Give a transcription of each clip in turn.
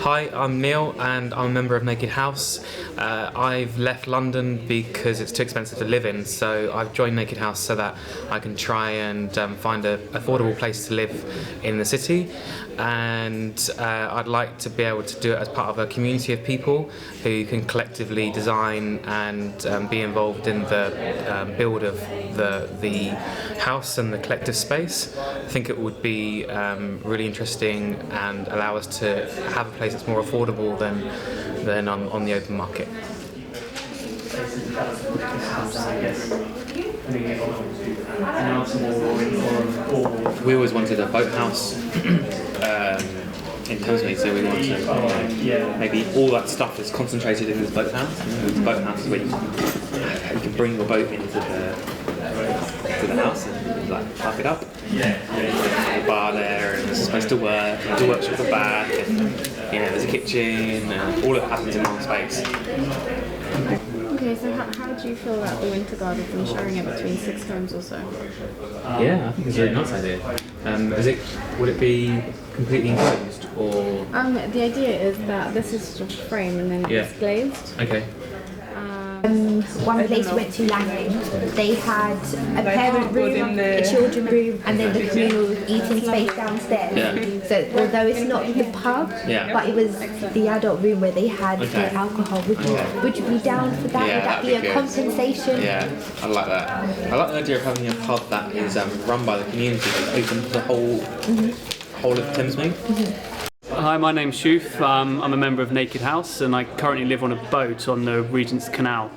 Hi, I'm Neil and I'm a member of Naked House. I've left London because it's too expensive to live in, so I've joined Naked House so that I can try and find an affordable place to live in the city. And I'd like to be able to do it as part of a community of people who can collectively design and be involved in the build of the house and the collective space. I think it would be really interesting and allow us to have a place that's more affordable than on the open market. We always wanted a boathouse in Thamesmead, so we want to maybe all that stuff is concentrated in this boathouse. The boathouse is where you can bring your boat into the house and like park it up. The bar there, and it's supposed to work. And the workshop at the back, and there's a kitchen, and all of it happens in one space. Okay, so how do you feel about the Winter Garden and sharing it between 6 homes or so? Yeah, I think it's a really nice idea. Would it be completely enclosed or? The idea is that this is just a frame and then it's glazed. Okay. One place we went to, Langley, they had a parent room, a children room, and then the communal eating space downstairs. Yeah. So although it's not the pub, but it was the adult room where they had the alcohol. Would you be down for that? Yeah, would that be a compensation? Yeah, I like that. I like the idea of having a pub that is run by the community, that's open to the whole of Thamesmead. Hi, my name's Shuf. I'm a member of Naked House and I currently live on a boat on the Regent's Canal.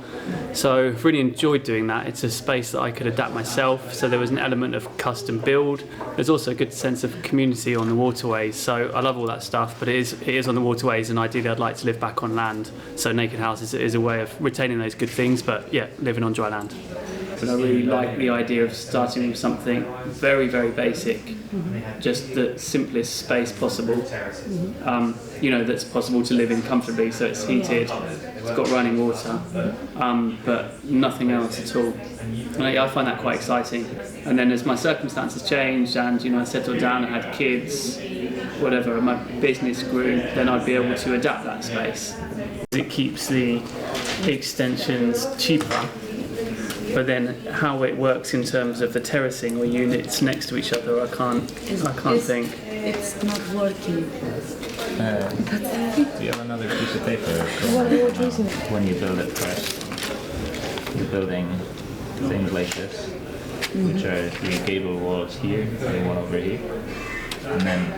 So I've really enjoyed doing that. It's a space that I could adapt myself, so there was an element of custom build. There's also a good sense of community on the waterways, so I love all that stuff, but it is on the waterways and ideally I'd like to live back on land. So Naked House is a way of retaining those good things, but yeah, living on dry land. And I really like the idea of starting with something very, very basic, just the simplest space possible, that's possible to live in comfortably, so it's heated, it's got running water, but nothing else at all. And I find that quite exciting. And then as my circumstances changed and I settled down and had kids, whatever, my business grew, then I'd be able to adapt that space. It keeps the extensions cheaper. But then how it works in terms of the terracing or units next to each other, I can't think. It's not working. Do you have another piece of paper? When you build it fresh, you're building things like this, which are the gable walls here and one over here. And then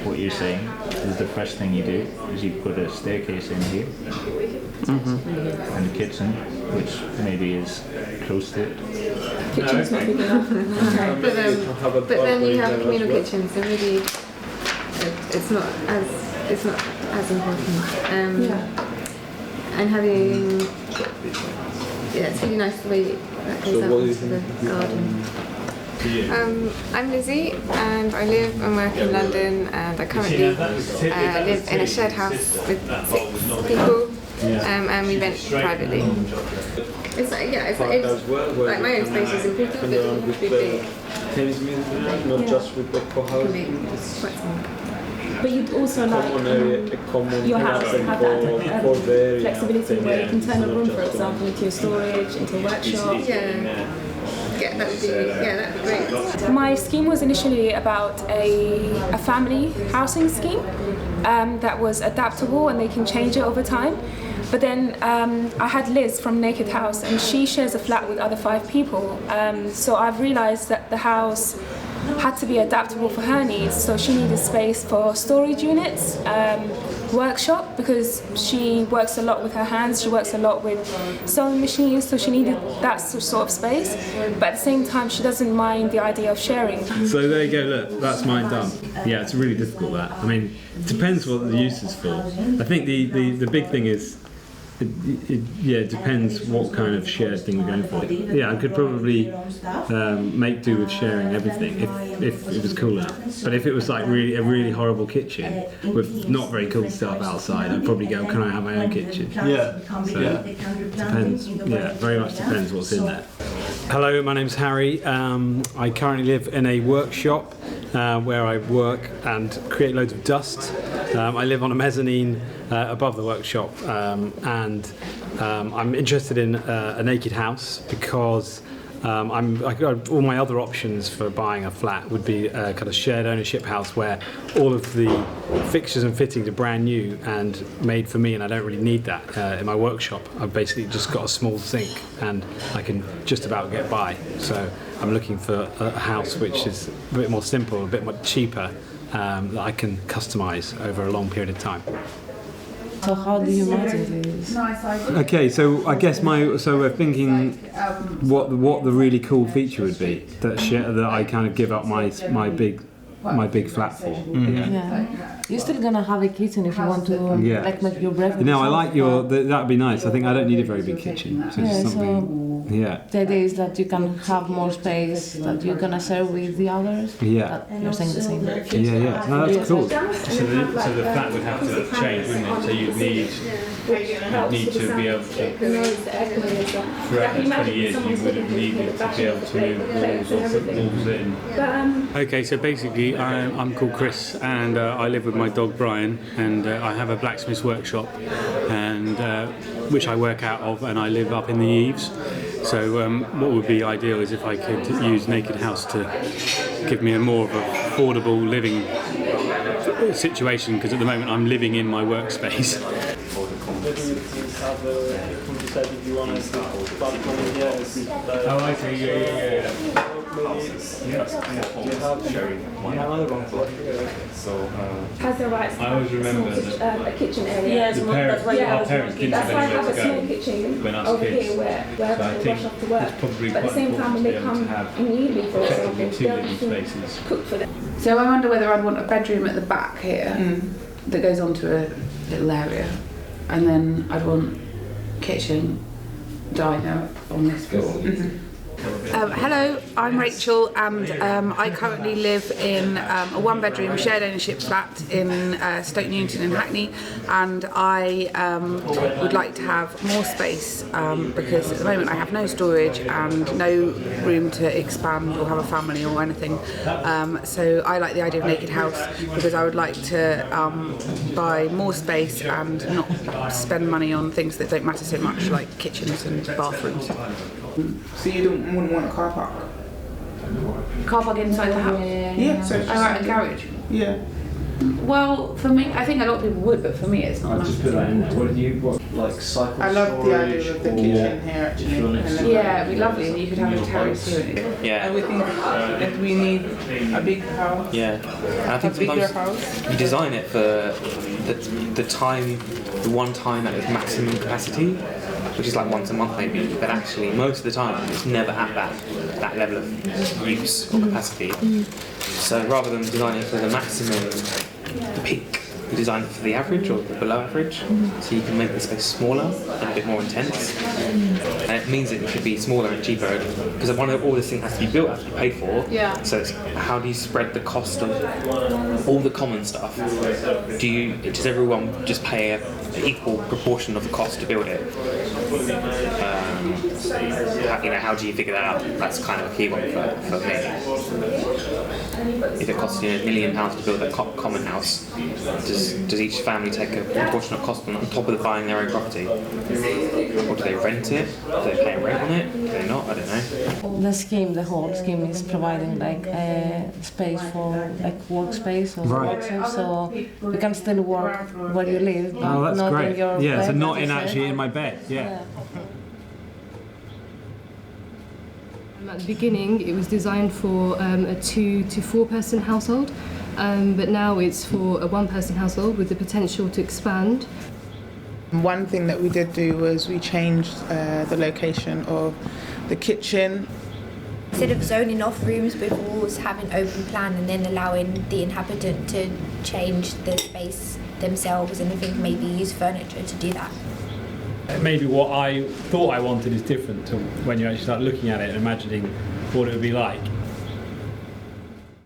what you're saying is the first thing you do is you put a staircase in here and the kitchen, which maybe is close to it. Kitchen's not big enough. But then you have communal kitchens, so maybe it's not as important. And having it's really nice the way that goes out into the garden. I'm Lizzie and I live and work in London, and I currently live in a shared house with 6 people and we rent privately. It's like my own space is important, but it would be big. Not just with the co-house. Quite small. But you'd also like your house to have that flexibility where you can turn a room, for example, into a storage, into a workshop. Yeah, that'd be great. My scheme was initially about a family housing scheme that was adaptable and they can change it over time. But then I had Liz from Naked House and she shares a flat with other 5 people. So I've realised that the house had to be adaptable for her needs. So she needed space for storage units, workshop, because she works a lot with her hands, she works a lot with sewing machines, so she needed that sort of space. But at the same time, she doesn't mind the idea of sharing. So there you go, look, that's mine done. Yeah, it's really difficult that. I mean, it depends what the use is for. I think the big thing is, it depends what kind of shared thing we're going for. Yeah, I could probably make do with sharing everything if it was cool enough. But if it was like a really horrible kitchen with not very cool stuff outside, I'd probably go, can I have my own kitchen? Yeah. So depends. Yeah, very much depends what's in there. Hello, my name's Harry. I currently live in a workshop where I work and create loads of dust. I live on a mezzanine above the workshop, and I'm interested in a naked house because all my other options for buying a flat would be a kind of shared ownership house where all of the fixtures and fittings are brand new and made for me, and I don't really need that in my workshop. I've basically just got a small sink and I can just about get by. So I'm looking for a house which is a bit more simple, a bit more cheaper, that I can customise over a long period of time. So how do you imagine this? Okay, so I guess so we're thinking what the really cool feature would be that I kind of give up my big flat for. Yeah. You're still gonna have a kitchen if you want to like make your breakfast. No, I like that'd be nice. I think I don't need a very big kitchen. So the idea is that you can have more space that you're gonna share with the others. Yeah. You're saying the same. Yeah. No, that's cool. So the flat would have to change, wouldn't it? So you'd need to be able to, throughout the 20 years, you would have needed to be able to move walls or put walls in. Okay, so basically I'm called Chris and I live with my dog Brian, and I have a blacksmith's workshop and which I work out of, and I live up in the eaves. So what would be ideal is if I could use Naked House to give me a more of an affordable living situation, because at the moment I'm living in my workspace. Oh, I see. Yeah. Has the right I always remember that a kitchen area. our parents didn't That's have why I anywhere have a to small go kitchen when us over kids. here where So I people think rush off to work. it's probably But at the quite same time, when important to they be able come to have immediately, for example, technically two they'll living have to spaces. cook for them. So I wonder whether I'd want a bedroom at the back here that goes onto a little area, and then I'd want kitchen, diner on this floor. Hello, I'm Rachel, and I currently live in a one-bedroom shared ownership flat in Stoke Newington in Hackney, and I would like to have more space because at the moment I have no storage and no room to expand or have a family or anything. So I like the idea of Naked House because I would like to buy more space and not spend money on things that don't matter so much, like kitchens and bathrooms. So you wouldn't want a car park? Car park inside the house? Yeah, so a garage? Yeah. Well, for me, I think a lot of people would, but for me it's not. Just put that in. What do you want? Like cycle I love storage, the idea of the kitchen here actually. Yeah, it'd be lovely, and you could have a terrace here. Yeah. And we think that we need a big house. Yeah. And I think A bigger sometimes house. you design it for the one time at its maximum capacity, which is like once a month maybe, but actually most of the time it's never at that level of use or capacity. So rather than designing it for the maximum, the peak, you design it for the average or the below average, so you can make the space smaller and a bit more intense. And it means that it should be smaller and cheaper, because all this thing has to be built, has to be paid for. Yeah. So it's how do you spread the cost of all the common stuff? Does everyone just pay an equal proportion of the cost to build it? How do you figure that out? That's kind of a key one for me. If it costs you £1 million to build a common house, does each family take a proportionate cost on top of buying their own property? Or do they rent it? Do they pay rent on it? Do they not? I don't know. The whole scheme is providing like a space for like workspace or workshop, so you can still work where you live, but Oh, that's not great. in your Yeah, bed, so not as in you actually said. in my bed. Yeah. At the beginning, it was designed for a 2 to 4 person household, but now it's for a 1 person household with the potential to expand. One thing that we did do was we changed the location of the kitchen. Instead of zoning off rooms with walls, having open plan and then allowing the inhabitant to change the space themselves, and I think maybe use furniture to do that. Maybe what I thought I wanted is different to when you actually start looking at it and imagining what it would be like.